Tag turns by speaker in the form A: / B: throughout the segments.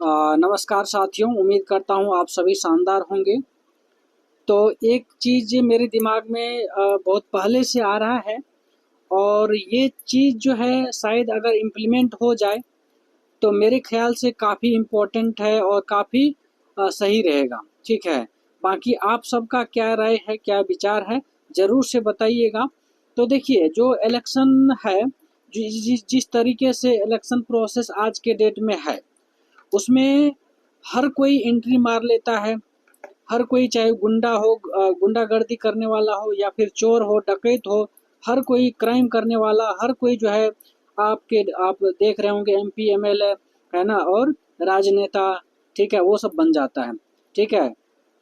A: नमस्कार साथियों, उम्मीद करता हूँ आप सभी शानदार होंगे। तो एक चीज़ मेरे दिमाग में बहुत पहले से आ रहा है और ये चीज़ जो है शायद अगर इम्प्लीमेंट हो जाए तो मेरे ख़्याल से काफ़ी इम्पोर्टेंट है और काफ़ी सही रहेगा, ठीक है। बाकी आप सबका क्या राय है, क्या विचार है, ज़रूर से बताइएगा। तो देखिए जो इलेक्शन है, जिस तरीके से इलेक्शन प्रोसेस आज के डेट में है, उसमें हर कोई एंट्री मार लेता है। हर कोई चाहे गुंडा हो, गुंडागर्दी करने वाला हो या फिर चोर हो, डकैत हो, हर कोई क्राइम करने वाला, हर कोई जो है आप देख रहे होंगे एमपी, एमएलए, है ना, और राजनेता, ठीक है, वो सब बन जाता है, ठीक है।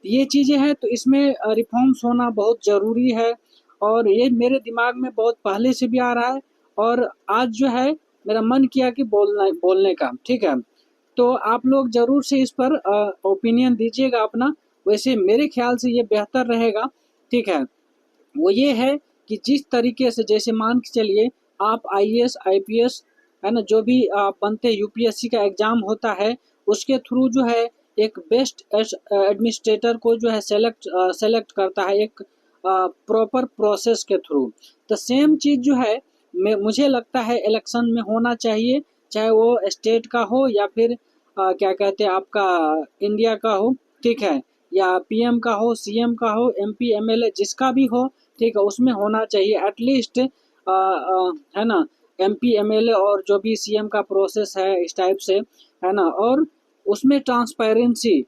A: ये चीज़ें हैं तो इसमें रिफॉर्म्स होना बहुत ज़रूरी है और ये मेरे दिमाग में बहुत पहले से भी आ रहा है और आज जो है मेरा मन किया कि बोलने का, ठीक है। तो आप लोग ज़रूर से इस पर ओपिनियन दीजिएगा अपना। वैसे मेरे ख्याल से ये बेहतर रहेगा, ठीक है। वो ये है कि जिस तरीके से, जैसे मान के चलिए आप आईएएस, आईपीएस, है ना, जो भी बनते यूपीएससी का एग्ज़ाम होता है, उसके थ्रू जो है एक बेस्ट एडमिनिस्ट्रेटर को जो है सेलेक्ट करता है एक प्रॉपर प्रोसेस के थ्रू। तो सेम चीज़ जो है मुझे लगता है इलेक्शन में होना चाहिए, चाहे वो स्टेट का हो या फिर क्या कहते हैं आपका इंडिया का हो, ठीक है, या पीएम का हो, सीएम का हो, एमपी, एमएलए, जिसका भी हो, ठीक है, उसमें होना चाहिए एटलीस्ट, है ना, एमपी, एमएलए और जो भी सीएम का प्रोसेस है इस टाइप से, है ना, और उसमें ट्रांसपेरेंसी,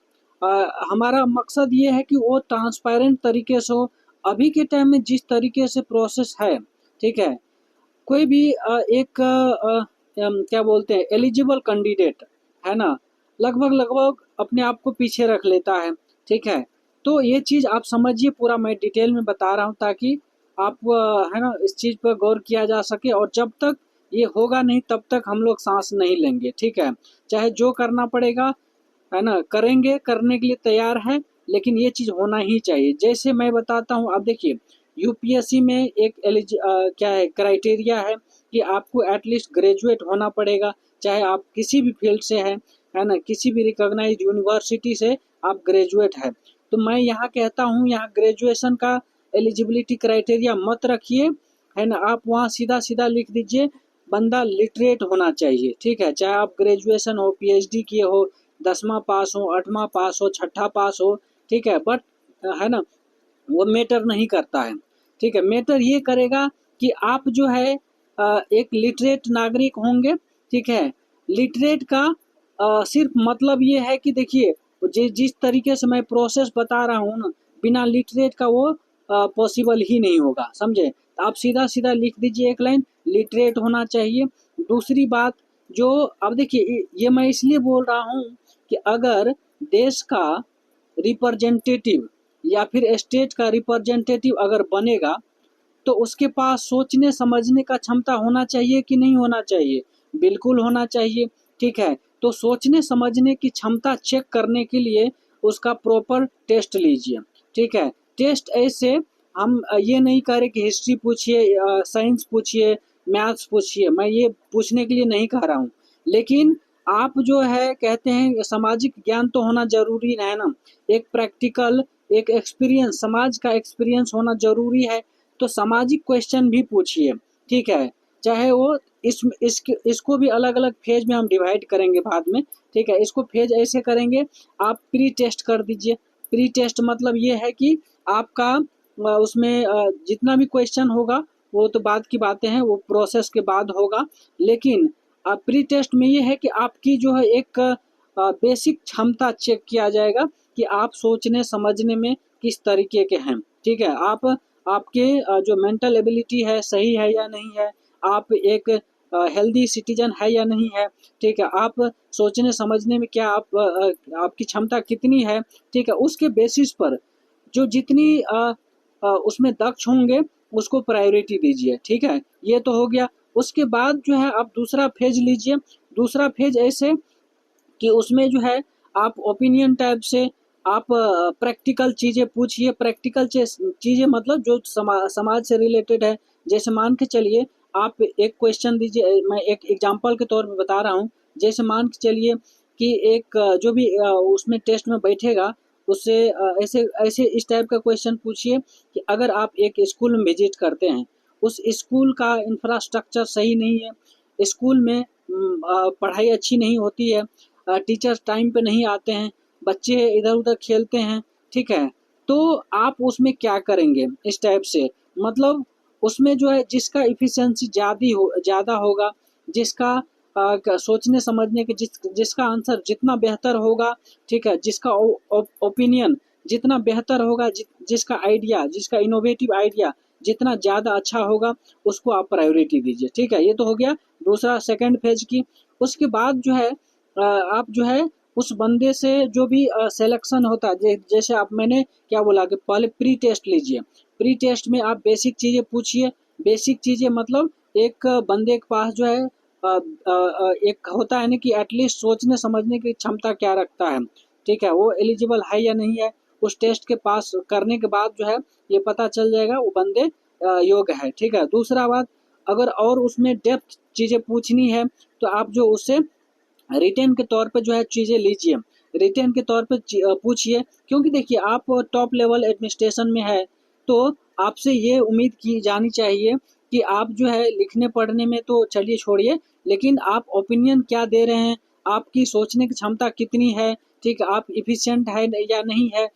A: हमारा मकसद ये है कि वो ट्रांसपेरेंट तरीके से हो। अभी के टाइम में जिस तरीके से प्रोसेस है, ठीक है, कोई भी एक क्या बोलते हैं एलिजिबल कैंडिडेट, है ना, लगभग लगभग अपने आप को पीछे रख लेता है, ठीक है। तो ये चीज़ आप समझिए, पूरा मैं डिटेल में बता रहा हूँ ताकि आप है ना, इस चीज़ पर गौर किया जा सके और जब तक ये होगा नहीं तब तक हम लोग सांस नहीं लेंगे, ठीक है। चाहे जो करना पड़ेगा, है ना, करेंगे, करने के लिए तैयार है, लेकिन ये चीज़ होना ही चाहिए। जैसे मैं बताता हूँ, अब देखिए यूपीएससी में एक क्या है क्राइटेरिया है कि आपको एटलीस्ट ग्रेजुएट होना पड़ेगा, चाहे आप किसी भी फील्ड से हैं, है ना, किसी भी रिकॉग्नाइज्ड यूनिवर्सिटी से आप ग्रेजुएट हैं। तो मैं यहाँ कहता हूँ, यहाँ ग्रेजुएशन का एलिजिबिलिटी क्राइटेरिया मत रखिए, है ना, आप वहाँ सीधा सीधा लिख दीजिए बंदा लिटरेट होना चाहिए, ठीक है। चाहे आप ग्रेजुएशन हो, पीएचडी किए हो, 10वां पास हो, 8वां पास हो, छठा पास हो, ठीक है, बट है ना, वो मैटर नहीं करता है, ठीक है। मैटर ये करेगा कि आप जो है एक लिटरेट नागरिक होंगे, ठीक है। लिटरेट का सिर्फ मतलब ये है कि देखिए जिस तरीके से मैं प्रोसेस बता रहा हूँ ना, बिना लिटरेट का वो पॉसिबल ही नहीं होगा, समझे। तो आप सीधा सीधा लिख दीजिए एक लाइन, लिटरेट होना चाहिए। दूसरी बात, जो अब देखिए ये मैं इसलिए बोल रहा हूँ कि अगर देश का रिप्रेजेंटेटिव या फिर स्टेट का रिप्रेजेंटेटिव अगर बनेगा तो उसके पास सोचने समझने का क्षमता होना चाहिए कि नहीं होना चाहिए? बिल्कुल होना चाहिए, ठीक है। तो सोचने समझने की क्षमता चेक करने के लिए उसका प्रॉपर टेस्ट लीजिए, ठीक है। टेस्ट ऐसे हम ये नहीं कह रहे कि हिस्ट्री पूछिए, साइंस पूछिए, मैथ्स पूछिए, मैं ये पूछने के लिए नहीं कह रहा हूँ। लेकिन आप जो है कहते हैं सामाजिक ज्ञान तो होना ज़रूरी है ना, एक प्रैक्टिकल, एक एक्सपीरियंस, समाज का एक्सपीरियंस होना ज़रूरी है। तो सामाजिक क्वेश्चन भी पूछिए, ठीक है। चाहे वो इसको भी अलग अलग फेज में हम डिवाइड करेंगे बाद में, ठीक है। इसको फेज ऐसे करेंगे, आप प्री टेस्ट कर दीजिए। प्री टेस्ट मतलब ये है कि आपका उसमें जितना भी क्वेश्चन होगा वो तो बाद की बातें हैं, वो प्रोसेस के बाद होगा। लेकिन प्री टेस्ट में ये है कि आपकी जो है एक बेसिक क्षमता चेक किया जाएगा कि आप सोचने समझने में किस तरीके के हैं, ठीक है। आपके जो मेंटल एबिलिटी है सही है या नहीं है, आप एक हेल्दी सिटीजन है या नहीं है, ठीक है। आप सोचने समझने में क्या आपकी क्षमता कितनी है, ठीक है। उसके बेसिस पर जो जितनी उसमें दक्ष होंगे उसको प्रायोरिटी दीजिए, ठीक है। ये तो हो गया। उसके बाद जो है आप दूसरा फेज लीजिए। दूसरा फेज ऐसे कि उसमें जो है आप ओपिनियन टाइप से आप प्रैक्टिकल चीज़ें पूछिए। प्रैक्टिकल चीज़ें मतलब जो समाज से रिलेटेड है। जैसे मान के चलिए आप एक क्वेश्चन दीजिए, मैं एक एग्जांपल के तौर पे बता रहा हूँ। जैसे मान के चलिए कि एक जो भी उसमें टेस्ट में बैठेगा उससे ऐसे ऐसे इस टाइप का क्वेश्चन पूछिए कि अगर आप एक स्कूल में विजिट करते हैं, उस स्कूल का इंफ्रास्ट्रक्चर सही नहीं है, स्कूल में पढ़ाई अच्छी नहीं होती है, टीचर्स टाइम पे नहीं आते हैं, बच्चे इधर-उधर खेलते हैं, ठीक है? तो आप उसमें क्या करेंगे इस टाइप से? मतलब उसमें जो है जिसका एफिशिएंसी ज़्यादा होगा, जिसका सोचने समझने के जिसका आंसर जितना बेहतर होगा, ठीक है, जिसका ओपिनियन जितना बेहतर होगा, जिसका आइडिया, जिसका इनोवेटिव आइडिया जितना ज़्यादा अच्छा होगा, उसको आप प्रायोरिटी दीजिए, ठीक है। ये तो हो गया दूसरा सेकंड फेज की। उसके बाद जो है आप जो है उस बंदे से जो भी सिलेक्शन होता है, जैसे आप मैंने क्या बोला कि पहले प्री टेस्ट लीजिए। प्री टेस्ट में आप बेसिक चीज़ें पूछिए। बेसिक चीज़ें मतलब एक बंदे के पास जो है एक होता है ना कि एटलीस्ट सोचने समझने की क्षमता क्या रखता है, ठीक है, वो एलिजिबल है या नहीं है। उस टेस्ट के पास करने के बाद जो है ये पता चल जाएगा वो बंदे योग्य है, ठीक है। दूसरा बात, अगर और उसमें डेप्थ चीज़ें पूछनी है तो आप जो उससे रिटेन के तौर पे जो है चीज़ें लीजिए। रिटेन के तौर पे पूछिए, क्योंकि देखिए आप टॉप लेवल एडमिनिस्ट्रेशन में है, तो आपसे ये उम्मीद की जानी चाहिए कि आप जो है लिखने पढ़ने में तो चलिए छोड़िए, लेकिन आप ओपिनियन क्या दे रहे हैं, आपकी सोचने की क्षमता कितनी है, ठीक है, आप एफिशिएंट है या नहीं है,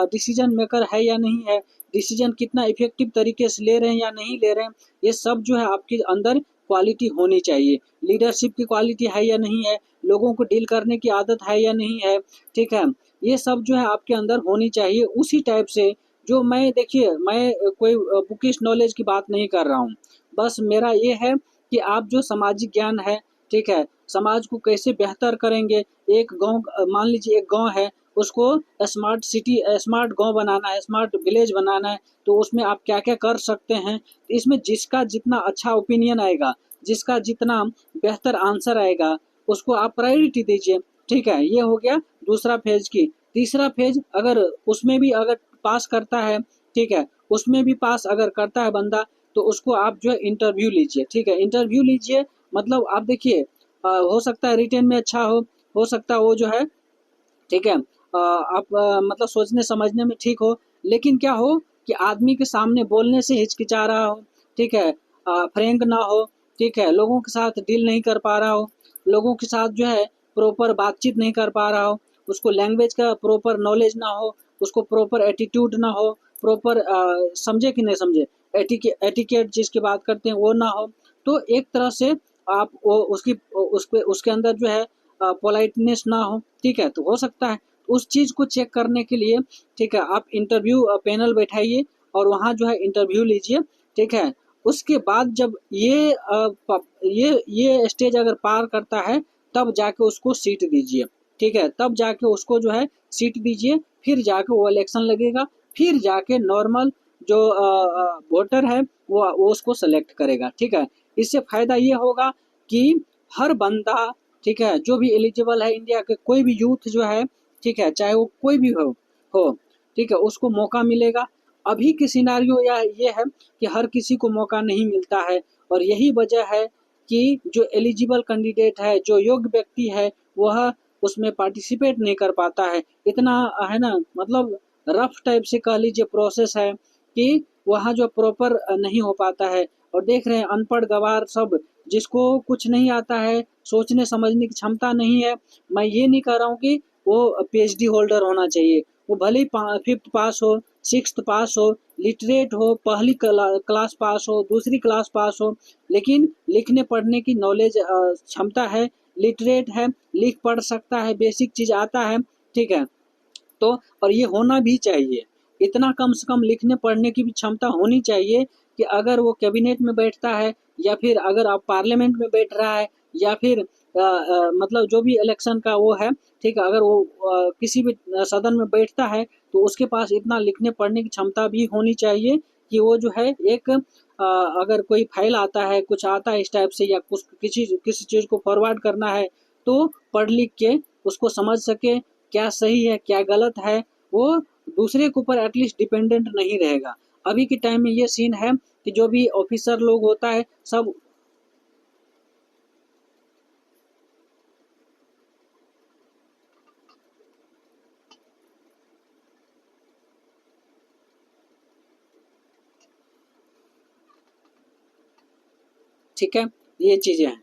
A: डिसीजन मेकर है या नहीं है, डिसीजन कितना इफेक्टिव तरीके से ले रहे हैं या नहीं ले रहे हैं, ये सब जो है आपके अंदर क्वालिटी होनी चाहिए। लीडरशिप की क्वालिटी है या नहीं है, लोगों को डील करने की आदत है या नहीं है, ठीक है, ये सब जो है आपके अंदर होनी चाहिए। उसी टाइप से जो मैं देखिए मैं कोई बुकिश नॉलेज की बात नहीं कर रहा हूँ, बस मेरा ये है कि आप जो सामाजिक ज्ञान है, ठीक है, समाज को कैसे बेहतर करेंगे, एक गांव मान लीजिए एक गांव है, उसको स्मार्ट सिटी स्मार्ट गांव बनाना है, स्मार्ट विलेज बनाना है, तो उसमें आप क्या क्या कर सकते हैं। इसमें जिसका जितना अच्छा ओपिनियन आएगा, जिसका जितना बेहतर आंसर आएगा, उसको आप प्रायोरिटी दीजिए, ठीक है। ये हो गया दूसरा फेज की। तीसरा फेज अगर उसमें भी अगर पास करता है, ठीक है, उसमें भी पास अगर करता है बंदा, तो उसको आप जो है इंटरव्यू लीजिए, ठीक है। इंटरव्यू लीजिए मतलब आप देखिए हो सकता है रिटेन में अच्छा हो सकता है वो जो है, ठीक है, आप मतलब सोचने समझने में ठीक हो, लेकिन क्या हो कि आदमी के सामने बोलने से हिचकिचा रहा हो, ठीक है, फ्रैंक ना हो, ठीक है, लोगों के साथ डील नहीं कर पा रहा हो, लोगों के साथ जो है प्रॉपर बातचीत नहीं कर पा रहा हो, उसको लैंग्वेज का प्रॉपर नॉलेज ना हो, उसको प्रॉपर एटीट्यूड ना हो, प्रॉपर समझे कि नहीं समझे, एटिकेट जिसकी बात करते हैं वो ना हो, तो एक तरह से आप वो उसके उसके अंदर जो है पोलाइटनेस ना हो, ठीक है, तो हो सकता है उस चीज़ को चेक करने के लिए, ठीक है, आप इंटरव्यू पैनल बैठाइए और वहाँ जो है इंटरव्यू लीजिए, ठीक है। उसके बाद जब ये स्टेज अगर पार करता है, तब जाके उसको सीट दीजिए, ठीक है, तब जाके उसको जो है सीट दीजिए, फिर जाके वो इलेक्शन लगेगा, फिर जाके नॉर्मल जो वोटर है वो उसको सेलेक्ट करेगा, ठीक है। इससे फायदा ये होगा कि हर बंदा, ठीक है, जो भी एलिजिबल है इंडिया के कोई भी यूथ जो है, ठीक है, चाहे वो कोई भी हो, ठीक है, उसको मौका मिलेगा। अभी की सिनारियो या ये है कि हर किसी को मौका नहीं मिलता है, और यही वजह है कि जो एलिजिबल कैंडिडेट है, जो योग्य व्यक्ति है, वह उसमें पार्टिसिपेट नहीं कर पाता है। इतना है ना, मतलब रफ टाइप से कह लीजिए प्रोसेस है कि वहाँ जो प्रॉपर नहीं हो पाता है। और देख रहे हैं अनपढ़ गँवार सब, जिसको कुछ नहीं आता है, सोचने समझने की क्षमता नहीं है। मैं ये नहीं कह रहा हूँ कि वो पीएचडी होल्डर होना चाहिए, वो भले ही 5th पास हो, 6th पास हो, लिटरेट हो, पहली क्लास पास हो, दूसरी क्लास पास हो, लेकिन लिखने पढ़ने की नॉलेज क्षमता है, लिटरेट है, लिख पढ़ सकता है, बेसिक चीज़ आता है, ठीक है। तो और ये होना भी चाहिए, इतना कम से कम लिखने पढ़ने की भी क्षमता होनी चाहिए कि अगर वो कैबिनेट में बैठता है, या फिर अगर आप पार्लियामेंट में बैठ रहा है, या फिर मतलब जो भी इलेक्शन का वो है, ठीक है, अगर वो किसी भी सदन में बैठता है, तो उसके पास इतना लिखने पढ़ने की क्षमता भी होनी चाहिए कि वो जो है एक अगर कोई फाइल आता है, कुछ आता है इस टाइप से, या कुछ किसी किसी चीज़ को फॉरवर्ड करना है, तो पढ़ लिख के उसको समझ सके, क्या सही है क्या गलत है, वो दूसरे के ऊपर एटलीस्ट डिपेंडेंट नहीं रहेगा। अभी के टाइम में ये सीन है कि जो भी ऑफिसर लोग होता है सब ठीक है, ये चीज़ें हैं।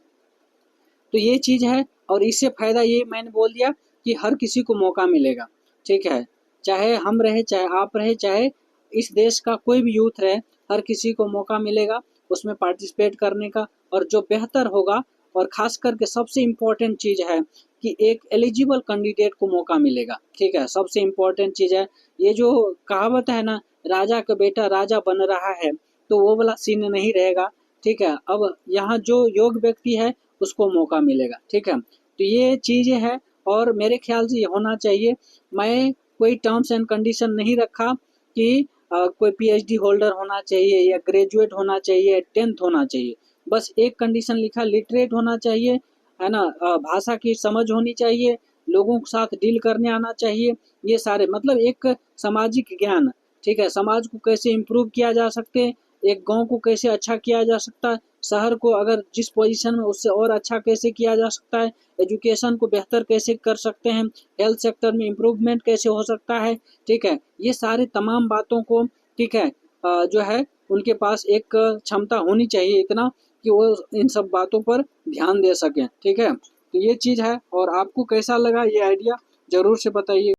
A: तो ये चीज़ है और इससे फ़ायदा ये मैंने बोल दिया कि हर किसी को मौका मिलेगा, ठीक है? चाहे हम रहे, चाहे आप रहे, चाहे इस देश का कोई भी यूथ रहे, हर किसी को मौका मिलेगा उसमें पार्टिसिपेट करने का और जो बेहतर होगा और ख़ास करके सबसे इम्पोर्टेंट चीज़ है कि एक एलिजिबल कैंडिडेट को मौका मिलेगा, ठीक है? सबसे इम्पोर्टेंट चीज़ है, ये जो कहावत है ना, राजा का बेटा राजा बन रहा है, तो वो वाला सीन नहीं रहेगा, ठीक है? अब यहाँ जो योग्य व्यक्ति है उसको मौका मिलेगा, ठीक है? तो ये चीज़ें हैं और मेरे ख्याल से ये होना चाहिए। मैं कोई टर्म्स एंड कंडीशन नहीं रखा कि कोई पीएचडी होल्डर होना चाहिए या ग्रेजुएट होना चाहिए, 10th होना चाहिए। बस एक कंडीशन लिखा लिटरेट होना चाहिए, है ना? भाषा की समझ होनी चाहिए, लोगों के साथ डील करने आना चाहिए, ये सारे मतलब एक सामाजिक ज्ञान, ठीक है? समाज को कैसे इम्प्रूव किया जा सकते हैं, एक गाँव को कैसे अच्छा किया जा सकता है, शहर को अगर जिस पोजीशन में उससे और अच्छा कैसे किया जा सकता है, एजुकेशन को बेहतर कैसे कर सकते हैं, हेल्थ सेक्टर में इम्प्रूवमेंट कैसे हो सकता है, ठीक है? ये सारे तमाम बातों को, ठीक है, जो है उनके पास एक क्षमता होनी चाहिए इतना कि वो इन सब बातों पर ध्यान दे सकें, ठीक है? तो ये चीज़ है और आपको कैसा लगा ये आइडिया ज़रूर से बताइए।